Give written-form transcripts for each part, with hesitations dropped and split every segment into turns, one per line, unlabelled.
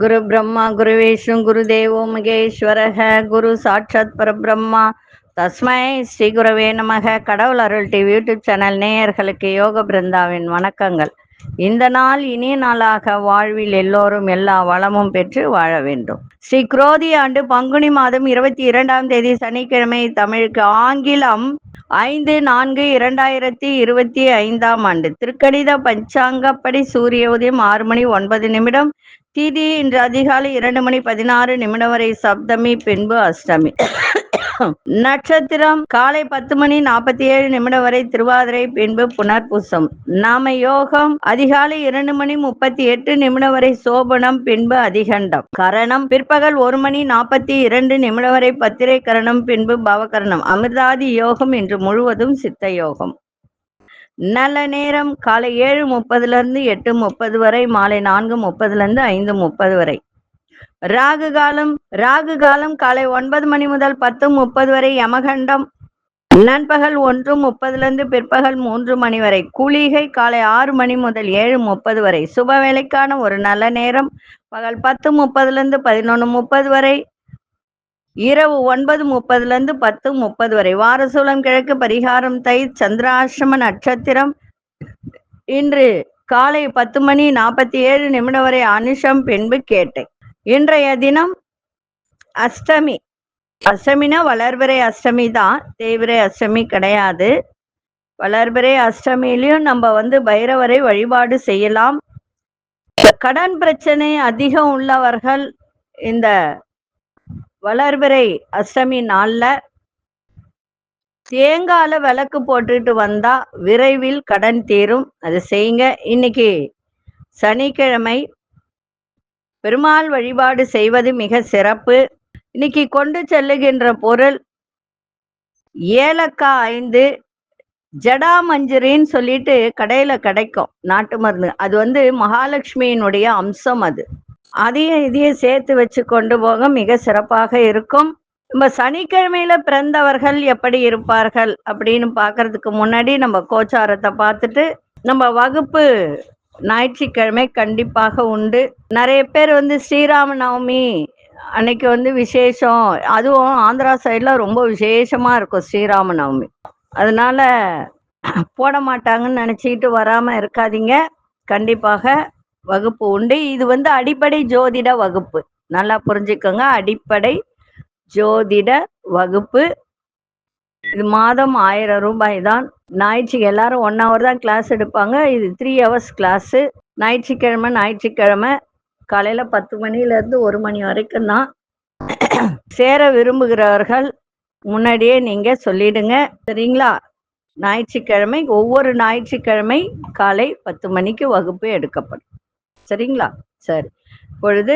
குரு பிரம்மா குரு விஷ்ணு குரு தேவோ மகேஸ்வரக குரு சாட்சாத் பரபிரம்மா தஸ்மை ஸ்ரீ குருவே நமக. கடவுள் அருள் டிவி யூடியூப் சேனல் நேயர்களுக்கு யோக பிருந்தாவின் வணக்கங்கள். இந்த நாள் இனிய நாளாக வாழ்வில் எல்லோரும் எல்லா வளமும் பெற்று வாழ வேண்டும். ஸ்ரீ குரோதி ஆண்டு பங்குனி மாதம் 22ஆம் தேதி சனிக்கிழமை, தமிழுக்கு ஆங்கிலம் 5/4/2025 ஆண்டு. திருக்கணித பஞ்சாங்கப்படி சூரிய உதயம் 6 மணி 9 நிமிடம், திதி இன்று அதிகாலை 2 மணி 16 நிமிடம் வரை சப்தமி, பின்பு அஷ்டமி. நட்சத்திரம் காலை 10 மணி 47 நிமிடம் வரை திருவாதிரை, பின்பு புனர்பூசம். நாம யோகம் அதிகாலை 2 மணி 38 நிமிடம் வரை சோபனம், பின்பு அதிகண்டம். கரணம் பிற்பகல் 1 மணி 42 நிமிடம் வரை பத்திரை கரணம், பின்பு பவகரணம். அமிர்தாதி யோகம் இன்று முழுவதும் சித்த யோகம். நல்ல நேரம் காலை 7:30 8:30 வரை, மாலை 4:30 5:30 வரை. ராகு காலம் காலை 9 மணி முதல் 10:30 வரை. யமகண்டம் நண்பகல் 1:30 பிற்பகல் 3 மணி வரை. குளிகை காலை 6 மணி முதல் 7:30 வரை. சுப வேலைக்கான ஒரு நல்ல நேரம் பகல் 10:30 11:30 வரை, இரவு 9:30 10:30 வரை. வாரசூலம் கிழக்கு, பரிகாரம் தை, சந்திராஷ்டம நட்சத்திரம் இன்று காலை 10 மணி 47 நிமிடம் வரை அனுஷம், பின்பு கேட்டை. இன்றைய தினம் அஷ்டமி. அஷ்டமினா வளர்பிறை அஷ்டமி தான், தேய்பிறை அஷ்டமி கிடையாது. வளர்பிறை அஷ்டமியிலையும் நம்ம பைரவரை வழிபாடு செய்யலாம். கடன் பிரச்சனை அதிகம் உள்ளவர்கள் இந்த வளர்பிறை அஷ்டமி நாள்ல தேங்கால விளக்கு போட்டுட்டு வந்தா விரைவில் கடன் தீரும். அது செய்யுங்க. இன்னைக்கு சனிக்கிழமை, பெருமாள் வழிபாடு செய்வது மிக சிறப்பு. இன்னைக்கு கொண்டு செல்லுகின்ற பொருள் ஏலக்காய் 5, ஜடாமஞ்சரின்னு சொல்லிட்டு கடையில கிடைக்கும், நாட்டு மருந்து. அது மகாலட்சுமியினுடைய அம்சம். அதையும் இதையும் சேர்த்து வச்சு கொண்டு போக மிக சிறப்பாக இருக்கும். நம்ம சனிக்கிழமையில பிறந்தவர்கள் எப்படி இருப்பார்கள் அப்படின்னு பார்க்கறதுக்கு முன்னாடி நம்ம கோச்சாரத்தை பார்த்துட்டு, நம்ம வகுப்பு ஞாயிற்றுக்கிழமை கண்டிப்பாக உண்டு. நிறைய பேர் ஸ்ரீராம நவமி அன்னைக்கு விசேஷம், அதுவும் ஆந்திரா சைட்ல ரொம்ப விசேஷமா இருக்கும் ஸ்ரீராம நவமி. அதனால போட மாட்டாங்கன்னு நினைச்சிட்டு வராம இருக்காதீங்க. கண்டிப்பாக வகுப்பு உண்டு. இது அடிப்படை ஜோதிட வகுப்பு, நல்லா புரிஞ்சுக்கோங்க. அடிப்படை ஜோதிட வகுப்பு. இது மாதம் 1000 ரூபாய் தான். ஞாயிற்றுக்கு எல்லாரும் 1 hour தான் கிளாஸ் எடுப்பாங்க. இது 3 hours கிளாஸு. ஞாயிற்றுக்கிழமை காலையில 10 மணிலேருந்து 1 மணி வரைக்கும் தான். சேர விரும்புகிறவர்கள் முன்னாடியே நீங்க சொல்லிடுங்க, சரிங்களா? ஞாயிற்றுக்கிழமை, ஒவ்வொரு ஞாயிற்றுக்கிழமை காலை 10 மணிக்கு வகுப்பு எடுக்கப்படும், சரிங்களா? சரி, இப்பொழுது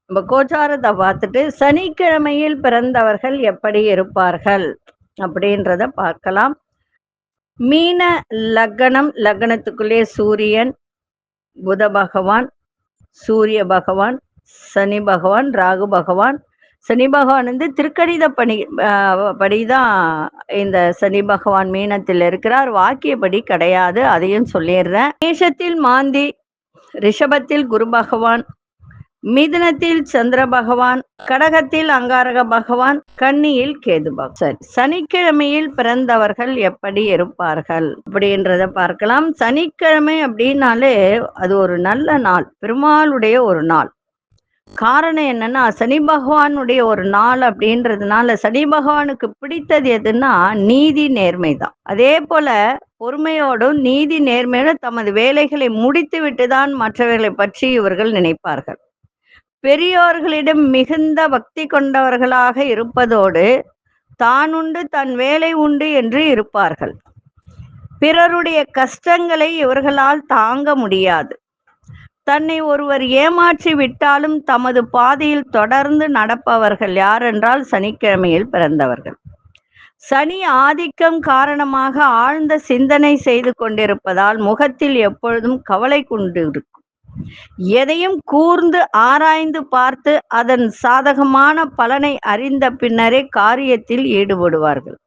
நம்ம கோச்சாரத்தை பார்த்துட்டு சனிக்கிழமையில் பிறந்தவர்கள் எப்படி இருப்பார்கள் அப்படின்றத பார்க்கலாம். மீன லக்னம், லக்னத்துக்குள்ளே சூரியன், புத பகவான், சூரிய பகவான், சனி பகவான், ராகு பகவான். சனி பகவான் திருக்கணித படிதான் இந்த சனி பகவான் மீனத்தில் இருக்கிறார். வாக்கியப்படி கிடையாது, அதையும் சொல்லிடுறேன். மேஷத்தில் மாந்தி, ரிஷபத்தில் குரு பகவான், மிதுனத்தில் சந்திர பகவான், கடகத்தில் அங்காரக பகவான், கன்னியில் கேது பகவான். சரி, சனிக்கிழமையில் பிறந்தவர்கள் எப்படி இருப்பார்கள் அப்படின்றத பார்க்கலாம். சனிக்கிழமை அப்படின்னாலே அது ஒரு நல்ல நாள், பெருமாளுடைய ஒரு நாள். காரணம் என்னன்னா, சனி பகவானுடைய ஒரு நாள் அப்படின்றதுனால சனி பகவானுக்கு பிடித்தது எதுன்னா நீதி, நேர்மை தான். அதே போல பொறுமையோடும் நீதி நேர்மையோடும் தமது வேலைகளை முடித்து விட்டுதான் மற்றவர்களை பற்றி இவர்கள் நினைப்பார்கள். பெரியோர்களிடம் மிகுந்த பக்தி கொண்டவர்களாக இருப்பதோடு தான் உண்டு தன் வேலை உண்டு என்று இருப்பார்கள். பிறருடைய கஷ்டங்களை இவர்களால் தாங்க முடியாது. தன்னை ஒருவர் ஏமாற்றி விட்டாலும் தமது பாதையில் தொடர்ந்து நடப்பவர்கள் யார் என்றால் சனிக்கிழமையில் பிறந்தவர்கள். சனி ஆதிக்கம் காரணமாக ஆழ்ந்த சிந்தனை செய்து கொண்டிருப்பதால் முகத்தில் எப்பொழுதும் கவலை கொண்டிருக்கும். எதையும் கூர்ந்து ஆராய்ந்து பார்த்து அதன் சாதகமான பலனை அறிந்த பின்னரே காரியத்தில் ஈடுபடுவார்கள்.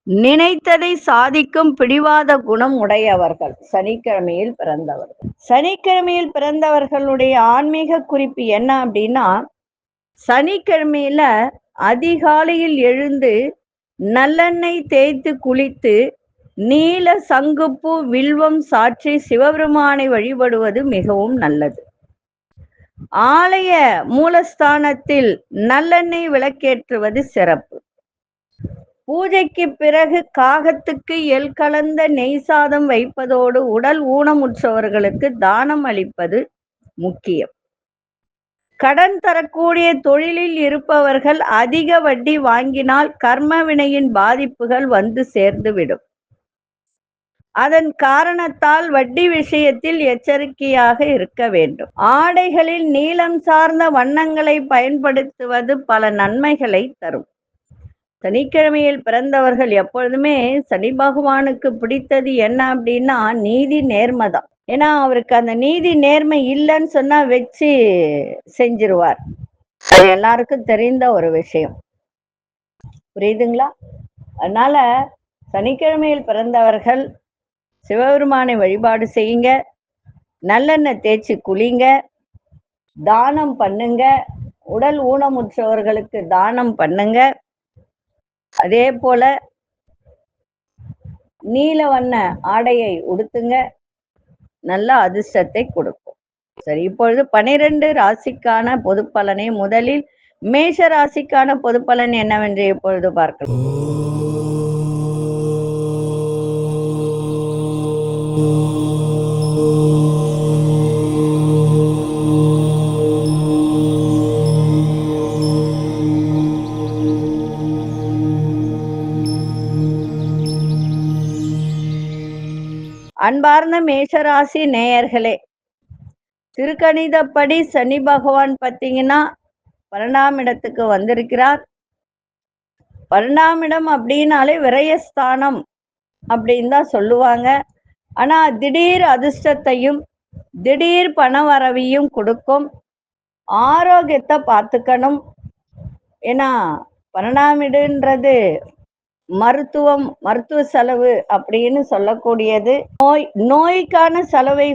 நினைத்ததை சாதிக்கும் பிடிவாத குணம் உடையவர்கள் சனிக்கிழமையில் பிறந்தவர்கள். சனிக்கிழமையில் பிறந்தவர்களுடைய ஆன்மீக குறிப்பு என்ன அப்படின்னா, சனிக்கிழமையில அதிகாலையில் எழுந்து நல்லெண்ணெய் தேய்த்து குளித்து நீல சங்குப்பூ வில்வம் சாற்றி சிவபெருமானை வழிபடுவது மிகவும் நல்லது. ஆலய மூலஸ்தானத்தில் நல்லெண்ணெய் விளக்கேற்றுவது சிறப்பு. பூஜைக்கு பிறகு காகத்துக்கு எள் கலந்த நெய் சாதம் வைப்பதோடு உடல் ஊனமுற்றவர்களுக்கு தானம் அளிப்பது முக்கியம். கடன் தரக்கூடிய தொழிலில் இருப்பவர்கள் அதிக வட்டி வாங்கினால் கர்ம வினையின் பாதிப்புகள் வந்து சேர்ந்துவிடும். அதன் காரணத்தால் வட்டி விஷயத்தில் எச்சரிக்கையாக இருக்க வேண்டும். ஆடைகளில் நீலம் சார்ந்த வண்ணங்களை பயன்படுத்துவது பல நன்மைகளை தரும். சனிக்கிழமையில் பிறந்தவர்கள் எப்பொழுதுமே சனி பகவானுக்கு பிடித்தது என்ன அப்படின்னா நீதி நேர்மை தான். ஏன்னா அவருக்கு அந்த நீதி நேர்மை இல்லைன்னு சொன்னா வச்சு செஞ்சிருவார். அது எல்லாருக்கும் தெரிந்த ஒரு விஷயம். புரியுதுங்களா? அதனால சனிக்கிழமையில் பிறந்தவர்கள் சிவபெருமானை வழிபாடு செய்யுங்க, நல்லெண்ணெய் தேய்ச்சி குளிங்க, தானம் பண்ணுங்க, உடல் ஊனமுற்றவர்களுக்கு தானம் பண்ணுங்க. அதே போல நீல வண்ண ஆடையை உடுத்துங்க, நல்ல அதிர்ஷ்டத்தை கொடுக்கும். சரி, இப்பொழுது 12 ராசிக்கான பொது பலனை முதலில் மேஷ ராசிக்கான பொது பலன் என்னவென்று இப்பொழுது பார்க்கலாம். அன்பார்ந்த மேஷராசி நேயர்களே, திருக்கணிதப்படி சனி பகவான் பார்த்தீங்கன்னா 12ஆம் இடத்துக்கு வந்திருக்கிறார். 12ஆம் இடம் அப்படின்னாலே விரயஸ்தானம் அப்படின்னு தான் சொல்லுவாங்க. ஆனா திடீர் அதிர்ஷ்டத்தையும் திடீர் பண வரவையும் கொடுக்கும். ஆரோக்கியத்தை பார்த்துக்கணும். ஏன்னா 12ஆம் இடம்ன்றது மருத்துவ செலவு அப்படின்னு சொல்லக்கூடியது. நோய்க்கான செலவை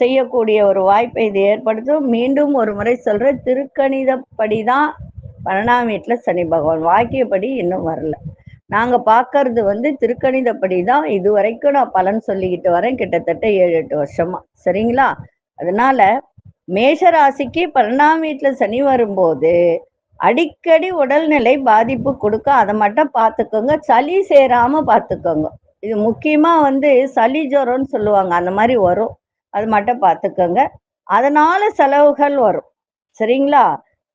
செய்யக்கூடிய ஒரு வாய்ப்பை இது ஏற்படுத்தும். மீண்டும் ஒரு முறை சொல்ற, திருக்கணிதப்படிதான் 12ஆம் வீட்டுல சனி பகவான், வாக்கியப்படி இன்னும் வரல. நாங்க பாக்குறது திருக்கணிதப்படிதான் இது வரைக்கும் நான் பலன் சொல்லிக்கிட்டு வரேன், கிட்டத்தட்ட 7-8 வருஷமா. சரிங்களா? அதனால மேஷராசிக்கு 12ஆம் வீட்டுல சனி வரும்போது அடிக்கடி உடல்நிலை பாதிப்பு கொடுக்க, அதை மட்டும் பார்த்துக்கோங்க. சளி சேராம பார்த்துக்கோங்க. இது முக்கியமா சளி ஜுரம்னு சொல்லுவாங்க, அந்த மாதிரி வரும். அது மட்டும் பார்த்துக்கோங்க. அதனால செலவுகள் வரும். சரிங்களா?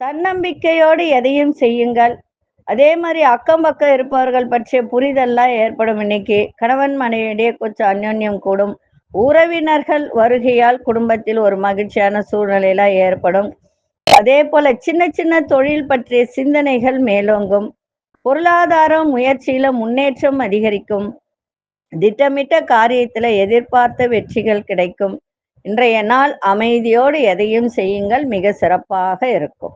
தன்னம்பிக்கையோடு எதையும் செய்யுங்கள். அதே மாதிரி அக்கம் பக்கம் இருப்பவர்கள் பற்றிய புரிதல்லாம் ஏற்படும். இன்னைக்கு கணவன் மனைவியிடையே கொஞ்சம் அந்யோன்யம் கூடும். உறவினர்கள் வருகையால் குடும்பத்தில் ஒரு மகிழ்ச்சியான சூழ்நிலையெல்லாம் ஏற்படும். அதே போல சின்ன சின்ன தொழில் பற்றிய சிந்தனைகள் மேலோங்கும். பொருளாதார முயற்சியில முன்னேற்றம் அதிகரிக்கும். திட்டமிட்ட காரியத்துல எதிர்பார்த்த வெற்றிகள் கிடைக்கும். இன்றைய நாள் அமைதியோடு எதையும் செய்யுங்கள், மிக சிறப்பாக இருக்கும்.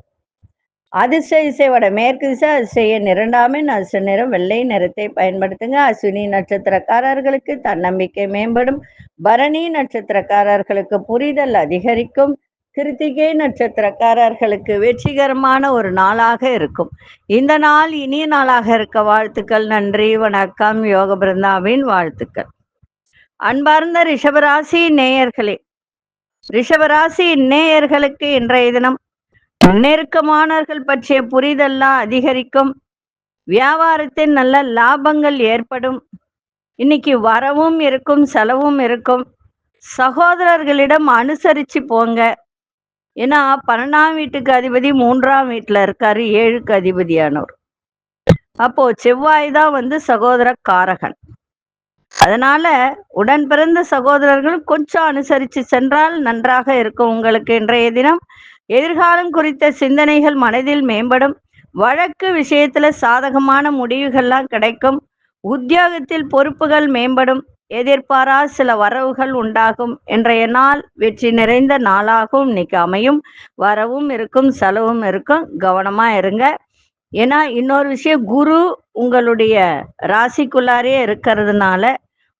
அதிர்ஷ்ட திசை வட மேற்கு திசை, அதிர்ஷ்ட நிரண்டாமின் அதிர்ஷ்ட நிறம் வெள்ளை நிறத்தை பயன்படுத்துங்க. அஸ்வினி நட்சத்திரக்காரர்களுக்கு தன்னம்பிக்கை மேம்படும். பரணி நட்சத்திரக்காரர்களுக்கு புரிதல் அதிகரிக்கும். கிருத்திகை நட்சத்திரக்காரர்களுக்கு வெற்றிகரமான ஒரு நாளாக இருக்கும். இந்த நாள் இனிய நாளாக இருக்க வாழ்த்துக்கள். நன்றி, வணக்கம். யோக பிருந்தாவின் வாழ்த்துக்கள். அன்பார்ந்த ரிஷபராசி நேயர்களே, ரிஷபராசி நேயர்களுக்கு இன்றைய தினம் நெருக்கமானவர்கள் பற்றிய புரிதல்லாம் அதிகரிக்கும். வியாபாரத்தில் நல்ல லாபங்கள் ஏற்படும். இன்னைக்கு வரவும் இருக்கும், செலவும் இருக்கும். சகோதரர்களிடம் அனுசரிச்சு போங்க. ஏன்னா 12ஆம் வீட்டுக்கு அதிபதி 3ஆம் வீட்டுல இருக்காரு, 7க்கு அதிபதியானவர். அப்போ செவ்வாய் தான் சகோதர காரகன். அதனால உடன் பிறந்த சகோதரர்கள் கொஞ்சம் அனுசரித்து சென்றால் நன்றாக இருக்கும். உங்களுக்கு இன்றைய தினம் எதிர்காலம் குறித்த சிந்தனைகள் மனதில் மேம்படும். வழக்கு விஷயத்துல சாதகமான முடிவுகள்லாம் கிடைக்கும். உத்தியோகத்தில் பொறுப்புகள் மேம்படும். எதிர்பாரா சில வரவுகள் உண்டாகும். இன்றைய நாள் வெற்றி நிறைந்த நாளாகவும் இன்னைக்கு அமையும். வரவும் இருக்கும், செலவும் இருக்கும். கவனமா இருங்க. ஏன்னா இன்னொரு விஷயம், குரு உங்களுடைய ராசிக்குள்ளாரே இருக்கிறதுனால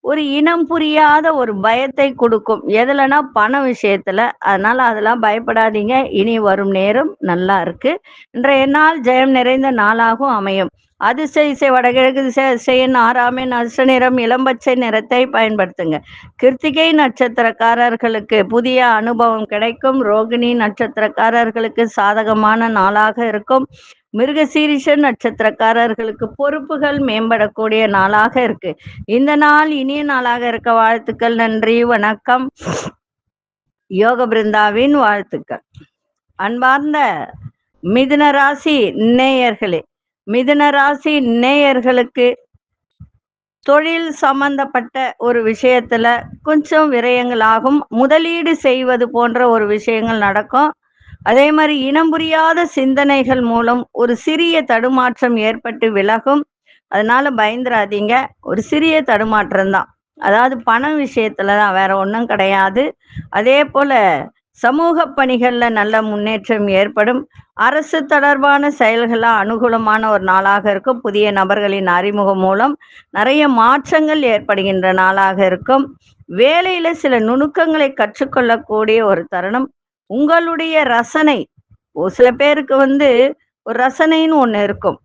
ஒரு இனம் புரியாத ஒரு பயத்தை கொடுக்கும். எதுலன்னா பண விஷயத்துல. அதனால அதெல்லாம் பயப்படாதீங்க. இனி வரும் நேரம் நல்லா இருக்கு. இன்றைய நாள் ஜெயம் நிறைந்த நாளாகவும் அமையும். அதிர்ஷ்ட இசை வடகிழக்கு திசை, அதிர்ஷ்ட 6ஆம் எண், அதிர்ஷ்ட நிறம் இளம்பச்சை நிறத்தை பயன்படுத்துங்க. கிருத்திகை நட்சத்திரக்காரர்களுக்கு புதிய அனுபவம் கிடைக்கும். ரோகிணி நட்சத்திரக்காரர்களுக்கு சாதகமான நாளாக இருக்கும். மிருகசீரிஷ நட்சத்திரக்காரர்களுக்கு பொறுப்புகள் மேம்படக்கூடிய நாளாக இருக்கு. இந்த நாள் இனிய நாளாக இருக்க வாழ்த்துக்கள். நன்றி, வணக்கம். யோக பிருந்தாவின் வாழ்த்துக்கள். அன்பார்ந்த மிதுன ராசி நேயர்களே, மிதுன ராசி நேயர்களுக்கு தொழில் சம்பந்தப்பட்ட ஒரு விஷயத்துல கொஞ்சம் விரயங்களாகும். முதலீடு செய்வது போன்ற ஒரு விஷயங்கள் நடக்கும். அதே மாதிரி இனம் புரியாத சிந்தனைகள் மூலம் ஒரு சிறிய தடுமாற்றம் ஏற்பட்டு விலகும். அதனால பயந்துராதீங்க. ஒரு சிறிய தடுமாற்றம் தான், அதாவது பண விஷயத்துல தான், வேற ஒன்றும் கிடையாது. அதே போல சமூக பணிகள்ல நல்ல முன்னேற்றம் ஏற்படும். அரசு தொடர்பான செயல்களா அனுகூலமான ஒரு நாளாக இருக்கும். புதிய நபர்களின் அறிமுகம் மூலம் நிறைய மாற்றங்கள் ஏற்படுகின்ற நாளாக இருக்கும். வேலையில சில நுணுக்கங்களை கற்றுக்கொள்ளக்கூடிய ஒரு தருணம். உங்களுடைய ரசனை, ஒரு சில பேருக்கு ஒரு ரசனைன்னு ஒண்ணு இருக்கும்.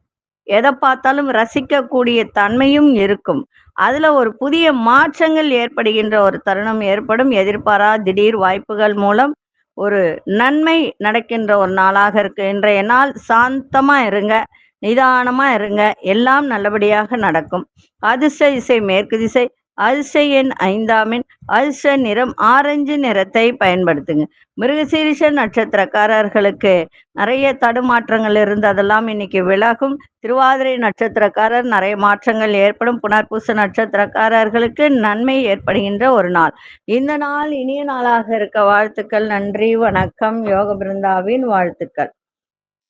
எதை பார்த்தாலும் ரசிக்கக்கூடிய தன்மையும் இருக்கும். அதுல ஒரு புதிய மாற்றங்கள் ஏற்படுகின்ற ஒரு தருணம் ஏற்படும். எதிர்பாரா திடீர் வாய்ப்புகள் மூலம் ஒரு நன்மை நடக்கின்ற ஒரு நாளாக இருக்கு. இன்றைய நாள் சாந்தமா இருங்க, நிதானமா இருங்க, எல்லாம் நல்லபடியாக நடக்கும். அதிர்ஷ்ட இசை மேற்கு திசை, அதிர்ஷ்ட எண் 5ஆம் எண், அதிர்ஷ்ட நிறம் ஆரஞ்சு நிறத்தை பயன்படுத்துங்க. மிருகசீரிஷ நட்சத்திரக்காரர்களுக்கு நிறைய தடுமாற்றங்கள் இருந்து அதெல்லாம் இன்னைக்கு விலகும். திருவாதிரை நட்சத்திரக்காரர் நிறைய மாற்றங்கள் ஏற்படும். புனர்பூச நட்சத்திரக்காரர்களுக்கு நன்மை ஏற்படுகின்ற ஒரு நாள். இந்த நாள் இனிய நாளாக இருக்க வாழ்த்துக்கள். நன்றி, வணக்கம். யோக பிருந்தாவின் வாழ்த்துக்கள்.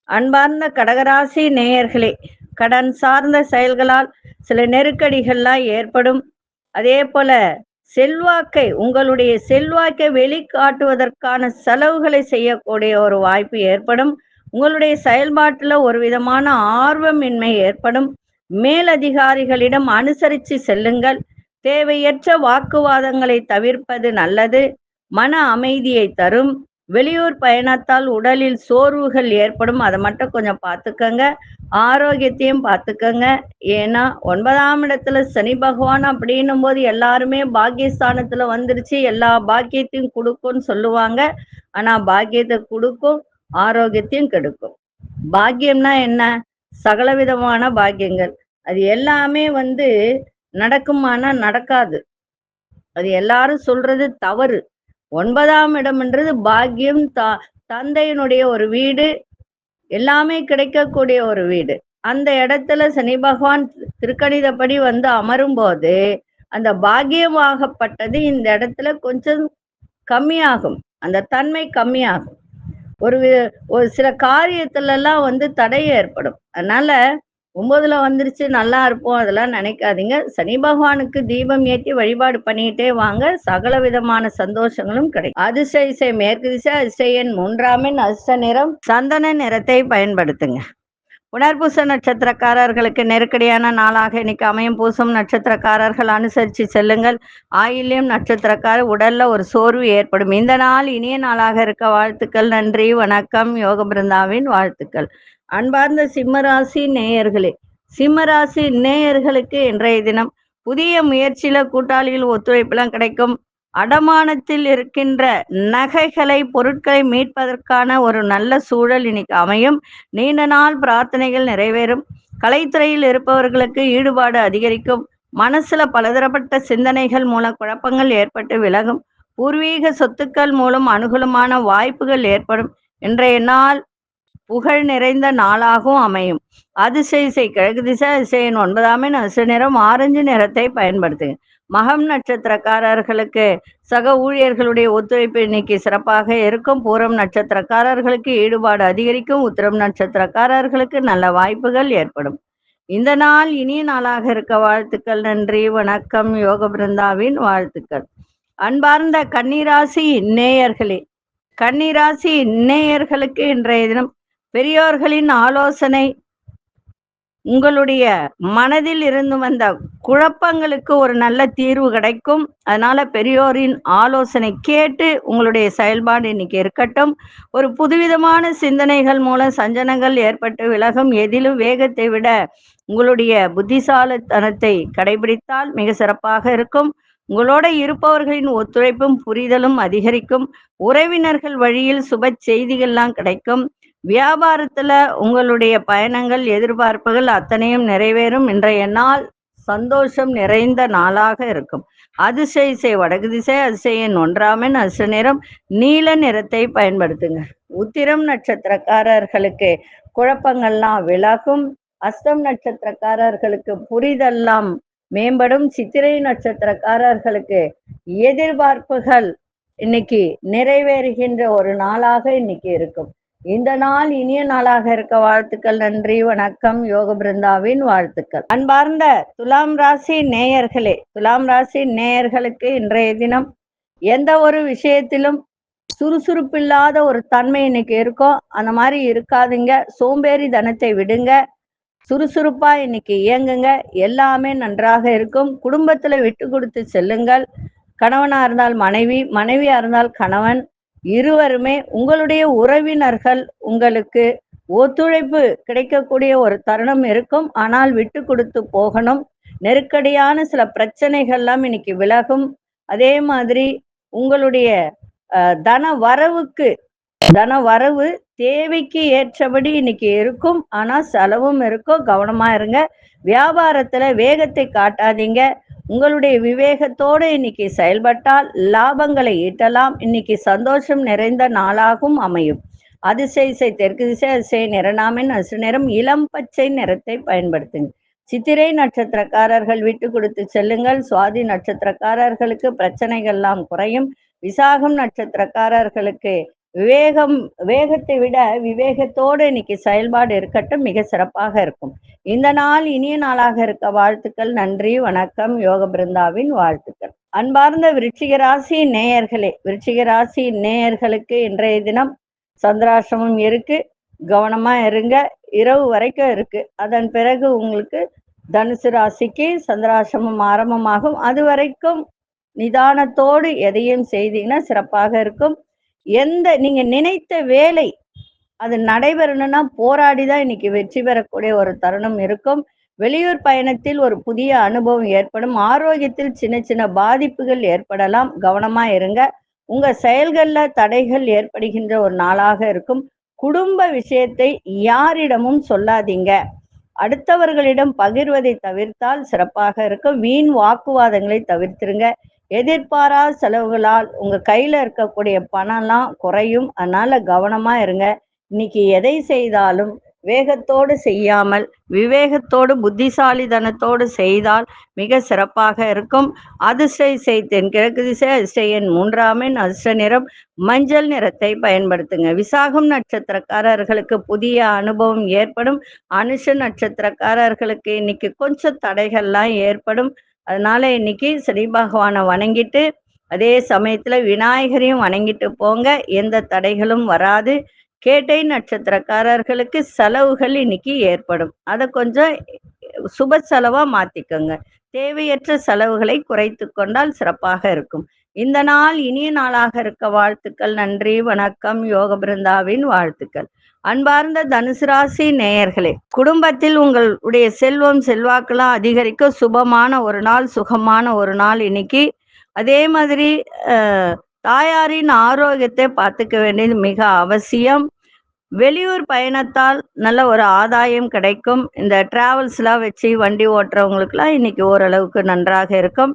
அன்பார்ந்த கடகராசி நேயர்களே, கடன் சார்ந்த செயல்களால் சில நெருக்கடிகள்லாம் ஏற்படும். அதே போல உங்களுடைய செல்வாக்கை வெளிக்காட்டுவதற்கான செலவுகளை செய்யக்கூடிய ஒரு வாய்ப்பு ஏற்படும். உங்களுடைய செயல்பாட்டுல ஒரு விதமான ஆர்வமின்மை ஏற்படும். மேலதிகாரிகளிடம் அனுசரித்து செல்லுங்கள். தேவையற்ற வாக்குவாதங்களை தவிர்ப்பது நல்லது. மன அமைதியை தரும். வெளியூர் பயணத்தால் உடலில் சோர்வுகள் ஏற்படும். அதை மட்டும் கொஞ்சம் பார்த்துக்கங்க. ஆரோக்கியத்தையும் பார்த்துக்கங்க. ஏன்னா 9ஆம் இடத்துல சனி பகவான் அப்படின்னும் போது எல்லாருமே பாக்கியஸ்தானத்துல வந்துருச்சு, எல்லா பாக்கியத்தையும் கொடுக்கும்னு சொல்லுவாங்க. ஆனா பாக்கியத்தை கொடுக்கும், ஆரோக்கியத்தையும் கெடுக்கும். பாக்கியம்னா என்ன? சகலவிதமான பாக்கியங்கள். அது எல்லாமே நடக்குமானா நடக்காது. அது எல்லாரும் சொல்றது தவறு. 9ஆம் இடம்ன்றது பாக்கியம், தந்தையினுடைய ஒரு வீடு, எல்லாமே கிடைக்கக்கூடிய ஒரு வீடு. அந்த இடத்துல சனி பகவான் திருக்கணிதப்படி அமரும் போது அந்த பாக்கியமாகப்பட்டது இந்த இடத்துல கொஞ்சம் கம்மியாகும், அந்த தன்மை கம்மியாகும். ஒரு சில காரியத்துல எல்லாம் தடை ஏற்படும். அதனால 9ல வந்துருச்சு நல்லா இருப்போம் அதெல்லாம் நினைக்காதீங்க. சனி பகவானுக்கு தீபம் ஏற்றி வழிபாடு பண்ணிக்கிட்டே வாங்க, சகல விதமான சந்தோஷங்களும் கிடைக்கும். அதிர்ஷ்ட இசை மேற்கு திசை, அதிர்ஷ்ட எண் 3ஆம் எண், அதிர்ஷ்ட நிறம் சந்தன நிறத்தை பயன்படுத்துங்க. புனர்பூச நட்சத்திரக்காரர்களுக்கு நெருக்கடியான நாளாக இன்னைக்கு அமையும். பூசம் நட்சத்திரக்காரர்கள் அனுசரித்து செல்லுங்கள். ஆயில்யம் நட்சத்திரக்காரர் உடல்ல ஒரு சோர்வு ஏற்படும். இந்த நாள் இனிய நாளாக இருக்க வாழ்த்துக்கள். நன்றி, வணக்கம். யோக பிருந்தாவின் வாழ்த்துக்கள். அன்பார்ந்த சிம்மராசி நேயர்களே, சிம்மராசி நேயர்களுக்கு இன்றைய தினம் புதிய முயற்சியில கூட்டாளிகள் ஒத்துழைப்பெல்லாம் கிடைக்கும். அடமானத்தில் இருக்கின்ற நகைகளை, பொருட்களை மீட்பதற்கான ஒரு நல்ல சூழல் இன்னைக்கு அமையும். நீண்ட நாள் பிரார்த்தனைகள் நிறைவேறும். கலைத்துறையில் இருப்பவர்களுக்கு ஈடுபாடு அதிகரிக்கும். மனசுல பலதரப்பட்ட சிந்தனைகள் மூலம் குழப்பங்கள் ஏற்பட்டு விலகும். பூர்வீக சொத்துக்கள் மூலம் அனுகூலமான வாய்ப்புகள் ஏற்படும். இன்றைய நாள் புகழ் நிறைந்த நாளாகவும் அமையும். அதிர்ஷ்ட இசை கிழக்கு திசை, அதிர்ஷ்ட எண் 9ஆம் எண், அதிர்ஷ்ட நிறம் ஆரஞ்சு நிறத்தை பயன்படுத்துங்க. மகம் நட்சத்திரக்காரர்களுக்கு சக ஊழியர்களுடைய ஒத்துழைப்பு இன்னைக்கு சிறப்பாக இருக்கும். பூரம் நட்சத்திரக்காரர்களுக்கு ஈடுபாடு அதிகரிக்கும். உத்திரம் நட்சத்திரக்காரர்களுக்கு நல்ல வாய்ப்புகள் ஏற்படும். இந்த நாள் இனிய நாளாக இருக்க வாழ்த்துக்கள். நன்றி, வணக்கம். யோக பிருந்தாவின் வாழ்த்துக்கள். அன்பார்ந்த கன்னிராசி நேயர்களே, கன்னிராசி நேயர்களுக்கு இன்றைய தினம் பெரியோர்களின் ஆலோசனை உங்களுடைய மனதில் இருந்து வந்த குழப்பங்களுக்கு ஒரு நல்ல தீர்வு கிடைக்கும். அதனால பெரியோரின் ஆலோசனை கேட்டு உங்களுடைய செயல்பாடு இன்னைக்கு இருக்கட்டும். ஒரு புதுவிதமான சிந்தனைகள் மூலம் சஞ்சனங்கள் ஏற்பட்டு விலகும். எதிலும் வேகத்தை விட உங்களுடைய புத்திசாலித்தனத்தை கடைபிடித்தால் மிக சிறப்பாக இருக்கும். உங்களோட இருப்பவர்களின் ஒத்துழைப்பும் புரிதலும் அதிகரிக்கும். உறவினர்கள் வழியில் சுப செய்திகள்லாம் கிடைக்கும். வியாபாரத்துல உங்களுடைய பயணங்கள் எதிர்பார்ப்புகள் அத்தனையும் நிறைவேறும். இன்றைய நாள் சந்தோஷம் நிறைந்த நாளாக இருக்கும். அதிசய வடக்கு திசை, அதிசயன் 1 அதிர்ஷ்ட நிறம் நீல நிறத்தை பயன்படுத்துங்க. உத்திரம் நட்சத்திரக்காரர்களுக்கு குழப்பங்கள்லாம் விலகும். அஸ்தம் நட்சத்திரக்காரர்களுக்கு புரிதெல்லாம் மேம்படும். சித்திரை நட்சத்திரக்காரர்களுக்கு எதிர்பார்ப்புகள் இன்னைக்கு நிறைவேறுகின்ற ஒரு நாளாக இன்னைக்கு இருக்கும். இந்த நாள் இனிய நாளாக இருக்க வாழ்த்துக்கள். நன்றி, வணக்கம். யோக பிருந்தாவின் வாழ்த்துக்கள். அன்பார்ந்த துலாம் ராசி நேயர்களே, துலாம் ராசி நேயர்களுக்கு இன்றைய தினம் எந்த ஒரு விஷயத்திலும் சுறுசுறுப்பில்லாத ஒரு தன்மை இன்னைக்கு இருக்கும். அந்த மாதிரி இருக்காதுங்க. சோம்பேறி தனத்தை விடுங்க. சுறுசுறுப்பா இன்னைக்கு இயங்குங்க. எல்லாமே நன்றாக இருக்கும். குடும்பத்துல விட்டு கொடுத்து செல்லுங்கள். கணவனா இருந்தால் மனைவி, மனைவியா இருந்தால் கணவன், இருவருமே உங்களுடைய உறவினர்கள் உங்களுக்கு ஒத்துழைப்பு கிடைக்கக்கூடிய ஒரு தருணம் இருக்கும். ஆனால் விட்டு கொடுத்து போகணும். நெருக்கடியான சில பிரச்சனைகள்லாம் இன்னைக்கு விலகும். அதே மாதிரி உங்களுடைய தன வரவு தேவைக்கு ஏற்றபடி இன்னைக்கு இருக்கும். ஆனா செலவும் இருக்கும். கவனமா இருங்க. வியாபாரத்துல வேகத்தை காட்டாதீங்க. உங்களுடைய விவேகத்தோடு இன்னைக்கு செயல்பட்டால் லாபங்களை ஈட்டலாம். இன்னைக்கு சந்தோஷம் நிறைந்த நாளாகவும் அமையும். அதிசய தெற்கு திசை, அதிசய நிறநாமின் அதிர்ஷ்ட நிறம் இளம் பச்சை நிறத்தை பயன்படுத்துங்க. சித்திரை நட்சத்திரக்காரர்கள் விட்டு கொடுத்து செல்லுங்கள். சுவாதி நட்சத்திரக்காரர்களுக்கு பிரச்சனைகள்லாம் குறையும். விசாகம் நட்சத்திரக்காரர்களுக்கு வேகத்தை விட விவேகத்தோடு இன்னைக்கு செயல்பாடு இருக்கட்டும். மிக சிறப்பாக இருக்கும். இந்த நாள் இனிய நாளாக இருக்க வாழ்த்துக்கள். நன்றி, வணக்கம். யோக பிருந்தாவின் வாழ்த்துக்கள். அன்பார்ந்த விருச்சிக ராசி நேயர்களே, விருச்சிக ராசி நேயர்களுக்கு இன்றைய தினம் சந்திராசிரமம் இருக்கு. கவனமா இருங்க. இரவு வரைக்கும் இருக்கு. அதன் பிறகு உங்களுக்கு தனுசு ராசிக்கு சந்திராசிரமம் ஆரம்பமாகும். அது வரைக்கும் நிதானத்தோடு எதையும் செய்தீங்கன்னா சிறப்பாக இருக்கும். நீங்க நினைத்த வேலை அது நடைபெறணும்னா போராடிதான் இன்னைக்கு வெற்றி பெறக்கூடிய ஒரு தருணம் இருக்கும். வெளியூர் பயணத்தில் ஒரு புதிய அனுபவம் ஏற்படும். ஆரோக்கியத்தில் சின்ன சின்ன பாதிப்புகள் ஏற்படலாம். கவனமா இருங்க. உங்க செயல்கள்ல தடைகள் ஏற்படுகின்ற ஒரு நாளாக இருக்கும். குடும்ப விஷயத்தை யாரிடமும் சொல்லாதீங்க. அடுத்தவர்களிடம் பகிர்வதை தவிர்த்தால் சிறப்பாக இருக்கும். வீண் வாக்குவாதங்களை தவிர்த்திருங்க. எதிர்பாராத செலவுகளால் உங்க கையில இருக்கக்கூடிய பணம்லாம் குறையும். அதனால கவனமா இருங்க. இன்னைக்கு எதை செய்தாலும் வேகத்தோடு செய்யாமல் விவேகத்தோடு புத்திசாலித்தனத்தோடு செய்தால் மிக சிறப்பாக இருக்கும். அதிர்ஷ்ட தென்கிழக்கு திசை, அதிர்ஷ்ட 3 அதிர்ஷ்ட நிறம் மஞ்சள் நிறத்தை பயன்படுத்துங்க. விசாகம் நட்சத்திரக்காரர்களுக்கு புதிய அனுபவம் ஏற்படும். அனுஷ நட்சத்திரக்காரர்களுக்கு இன்னைக்கு கொஞ்சம் தடைகள்லாம் ஏற்படும். அதனால இன்னைக்கு சனி பகவானை வணங்கிட்டு அதே சமயத்துல விநாயகரையும் வணங்கிட்டு போங்க. எந்த தடைகளும் வராது. கேட்டை நட்சத்திரக்காரர்களுக்கு செலவுகள் இன்னைக்கு ஏற்படும். அதை கொஞ்சம் சுப செலவா மாத்திக்கோங்க. தேவையற்ற செலவுகளை குறைத்து கொண்டால் சிறப்பாக இருக்கும். இந்த நாள் இனிய நாளாக இருக்க வாழ்த்துக்கள். நன்றி, வணக்கம். யோக பிருந்தாவின் வாழ்த்துக்கள். அன்பார்ந்த தனுசு ராசி நேயர்களே, குடும்பத்தில் உங்களுடைய செல்வம் செல்வாக்கெல்லாம் அதிகரிக்க சுபமான ஒரு நாள், சுகமான ஒரு நாள் இன்னைக்கு. அதே மாதிரி தாயாரின் ஆரோக்கியத்தை பார்த்துக்க வேண்டியது மிக அவசியம். வெளியூர் பயணத்தால் நல்ல ஒரு ஆதாயம் கிடைக்கும். இந்த டிராவல்ஸ்லாம் வச்சு வண்டி ஓட்டுறவங்களுக்குலாம் இன்னைக்கு ஓரளவுக்கு நன்றாக இருக்கும்.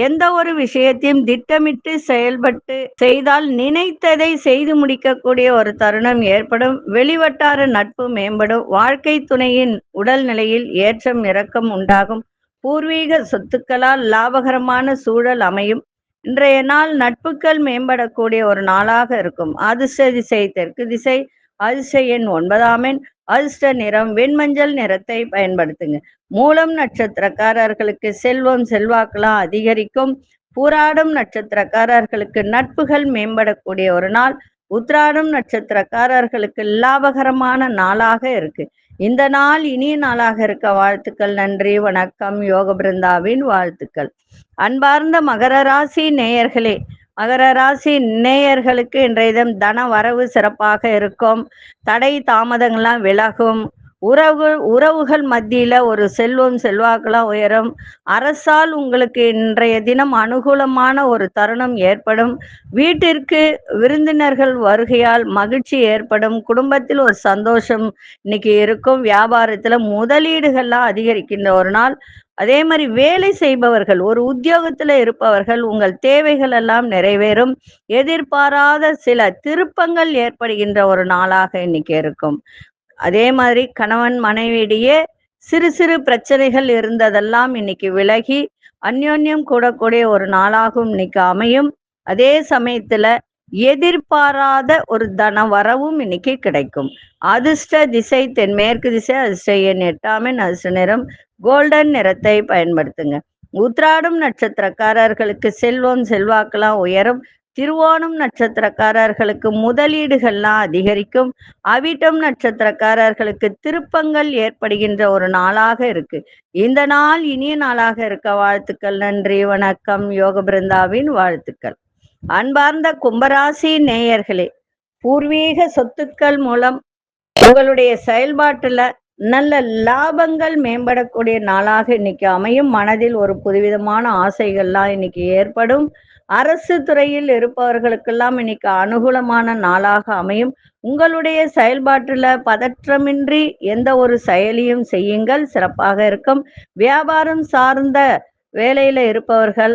எந்த ஒரு விஷயத்தையும் திட்டமிட்டு செயல்பட்டு செய்தால் நினைத்ததை செய்து முடிக்கக்கூடிய ஒரு தருணம் ஏற்படும். வெளிவட்டார நட்பு மேம்படும். வாழ்க்கை துணையின் உடல் நிலையில் ஏற்றம் இறக்கம் உண்டாகும். பூர்வீக சொத்துக்களால் லாபகரமான சூழல் அமையும். இன்றைய நாள் நட்புகள் மேம்படக்கூடிய ஒரு நாளாக இருக்கும். அதிர்ஷ்ட திசை தெற்கு திசை, அதிர்ஷ்ட 9 அதிர்ஷ்ட நிறம் வெண்மஞ்சள் நிறத்தை பயன்படுத்துங்க. மூலம் நட்சத்திரக்காரர்களுக்கு செல்வம் செல்வாக்கெல்லாம் அதிகரிக்கும். பூராடம் நட்சத்திரக்காரர்களுக்கு நட்புகள் மேம்படக்கூடிய ஒரு நாள். உத்திராடம் நட்சத்திரக்காரர்களுக்கு லாபகரமான நாளாக இருக்கு. இந்த நாள் இனிய நாளாக இருக்க வாழ்த்துக்கள். நன்றி, வணக்கம். யோக பிருந்தாவின் வாழ்த்துக்கள். அன்பார்ந்த மகர ராசி நேயர்களே, மகர ராசி நேயர்களுக்கு இன்றைய தினம் தன வரவு சிறப்பாக இருக்கும். தடை தாமதங்கள்லாம் விலகும். உறவுகள் மத்தியில ஒரு செல்வம் செல்வாக்கெல்லாம் உயரும். அரசால் உங்களுக்கு இன்றைய தினம் அனுகூலமான ஒரு தருணம் ஏற்படும். வீட்டிற்கு விருந்தினர்கள் வருகையால் மகிழ்ச்சி ஏற்படும். குடும்பத்தில் ஒரு சந்தோஷம் இன்னைக்கு இருக்கும். வியாபாரத்துல முதலீடுகள்லாம் அதிகரிக்கின்ற ஒரு நாள். அதே மாதிரி வேலை செய்பவர்கள், ஒரு உத்தியோகத்துல இருப்பவர்கள், உங்கள் தேவைகள் எல்லாம் நிறைவேறும். எதிர்பாராத சில திருப்பங்கள் ஏற்படுகின்ற ஒரு நாளாக இன்னைக்கு இருக்கும். அதே மாதிரி கணவன் மனைவியிடையே சிறு சிறு பிரச்சனைகள் இருந்ததெல்லாம் இன்னைக்கு விலகி அந்யோன்யம் கூடக்கூடிய ஒரு நாளாகவும் இன்னைக்கு அமையும். அதே சமயத்துல எதிர்பாராத ஒரு தன வரவும் இன்னைக்கு கிடைக்கும். அதிர்ஷ்ட திசை தென்மேற்கு திசை. அதிர்ஷ்ட எண் 8 அதிர்ஷ்ட நிறம் கோல்டன் நிறத்தை பயன்படுத்துங்க. உத்திராடம் நட்சத்திரக்காரர்களுக்கு செல்வம் செல்வாக்கெல்லாம் உயரும். திருவோணம் நட்சத்திரக்காரர்களுக்கு முதலீடுகள்லாம் அதிகரிக்கும். அவிட்டம் நட்சத்திரக்காரர்களுக்கு திருப்பங்கள் ஏற்படுகின்ற ஒரு நாளாக இருக்கு. இந்த நாள் இனிய நாளாக இருக்க வாழ்த்துக்கள். நன்றி, வணக்கம். யோக பிருந்தாவின் வாழ்த்துக்கள். அன்பார்ந்த கும்பராசி நேயர்களே, பூர்வீக சொத்துக்கள் மூலம் உங்களுடைய செயல்பாட்டுல நல்ல லாபங்கள் மேம்படக்கூடிய நாளாக இன்னைக்கு அமையும். மனதில் ஒரு புதுவிதமான ஆசைகள்லாம் இன்னைக்கு ஏற்படும். அரசு துறையில் இருப்பவர்களுக்கெல்லாம் இன்னைக்கு அனுகூலமான நாளாக அமையும். உங்களுடைய செயல்பாட்டுல பதற்றமின்றி எந்த ஒரு செயலியும் செய்யுங்கள், சிறப்பாக இருக்கும். வியாபாரம் சார்ந்த வேலையில இருப்பவர்கள்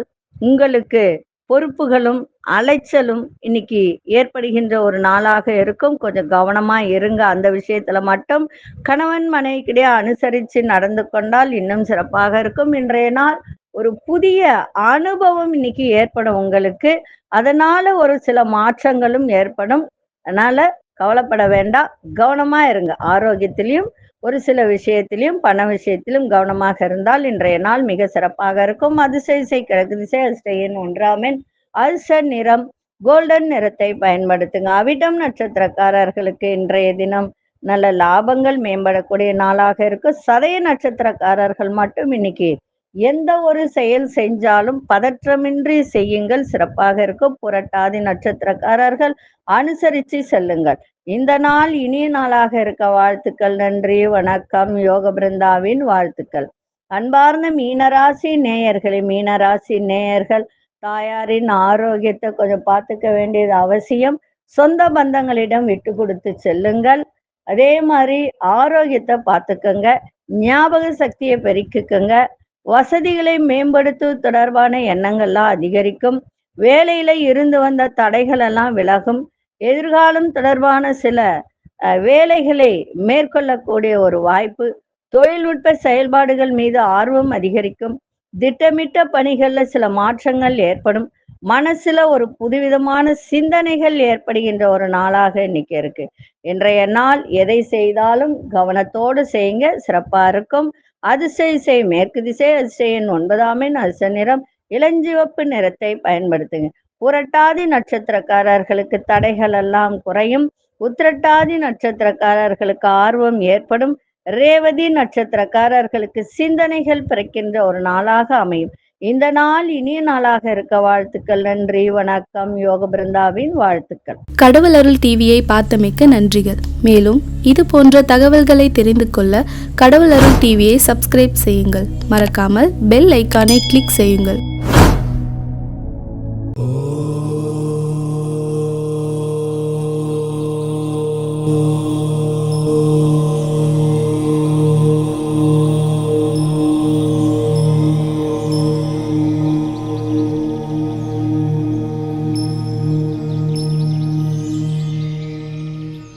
உங்களுக்கு பொறுப்புகளும் அலைச்சலும் இன்னைக்கு ஏற்படுகின்ற ஒரு நாளாக இருக்கும். கொஞ்சம் கவனமா இருங்க அந்த விஷயத்துல மட்டும். கணவன் மனைவிக்கிடையே அனுசரித்து நடந்து கொண்டால் இன்னும் சிறப்பாக இருக்கும். இன்றைய நாள் ஒரு புதிய அனுபவம் இன்னைக்கு ஏற்படும் உங்களுக்கு. அதனால ஒரு சில மாற்றங்களும் ஏற்படும். அதனால கவலைப்பட வேண்டாம், கவனமா இருங்க. ஆரோக்கியத்திலையும் ஒரு சில விஷயத்திலையும் பண விஷயத்திலும் கவனமாக இருந்தால் இன்றைய நாள் மிக சிறப்பாக இருக்கும். அதிர்ஷ்ட திசை கிழக்கு திசை. அதிர்ஷ்ட எண் 1 அதிர்ஷ்ட நிறம் கோல்டன் நிறத்தை பயன்படுத்துங்க. அவிட்டம் நட்சத்திரக்காரர்களுக்கு இன்றைய தினம் நல்ல லாபங்கள் மேம்படக்கூடிய நாளாக இருக்கு. சதய நட்சத்திரக்காரர்கள் மட்டும் இன்னைக்கு எந்த ஒரு செயல் செஞ்சாலும் பதற்றமின்றி செய்யுங்கள், சிறப்பாக இருக்கும். புரட்டாதி நட்சத்திரக்காரர்கள் அனுசரித்து செல்லுங்கள். இந்த நாள் இனிய நாளாக இருக்க வாழ்த்துக்கள். நன்றி, வணக்கம். யோக பிருந்தாவின் வாழ்த்துக்கள். அன்பார்ந்த மீனராசி நேயர்களே, மீனராசி நேயர்கள் தாயாரின் ஆரோக்கியத்தை கொஞ்சம் பார்த்துக்க வேண்டியது அவசியம். சொந்த பந்தங்களிடம் விட்டு கொடுத்து செல்லுங்கள். அதே மாதிரி ஆரோக்கியத்தை பார்த்துக்கங்க. ஞாபக சக்தியை பெருக்கிக்கங்க. வசதிகளை மேம்படுத்துவது தொடர்பான எண்ணங்கள்லாம் அதிகரிக்கும். வேலையில இருந்து வந்த தடைகள் எல்லாம் விலகும். எதிர்காலம் தொடர்பான சில வேலைகளை மேற்கொள்ளக்கூடிய ஒரு வாய்ப்பு. தொழில்நுட்ப செயல்பாடுகள் மீது ஆர்வம் அதிகரிக்கும். திட்டமிட்ட பணிகள்ல சில மாற்றங்கள் ஏற்படும். மனசுல ஒரு புதுவிதமான சிந்தனைகள் ஏற்படுகின்ற ஒரு நாளாக இன்னைக்கு இருக்கு. இன்றைய நாள் எதை செய்தாலும் கவனத்தோடு செய்யுங்க, சிறப்பா இருக்கும். அதிர்ஷ்ட திசை மேற்கு திசை. அதிர்ஷ்ட எண் 9 அதிர்ஷ்ட நிறம் இளஞ்சிவப்பு நிறத்தை பயன்படுத்துங்க. புரட்டாதி நட்சத்திரக்காரர்களுக்கு தடைகள் எல்லாம் குறையும். உத்திரட்டாதி நட்சத்திரக்காரர்களுக்கு ஆர்வம் ஏற்படும். ரேவதி நட்சத்திரக்காரர்களுக்கு சிந்தனைகள் பிறக்கின்ற ஒரு நாளாக அமையும். இந்த நாள் இனிய நாளாக இருக்க வாழ்த்துக்கள். நன்றி, வணக்கம். யோக பிருந்தாவின் வாழ்த்துக்கள்.
கடவுள் அருள் டிவியை பார்த்தமைக்க நன்றிகள். மேலும் இது போன்ற தகவல்களை தெரிந்து கொள்ள கடவுள் அருள் டிவியை சப்ஸ்கிரைப் செய்யுங்கள். மறக்காமல் பெல் ஐக்கானை கிளிக் செய்யுங்கள்.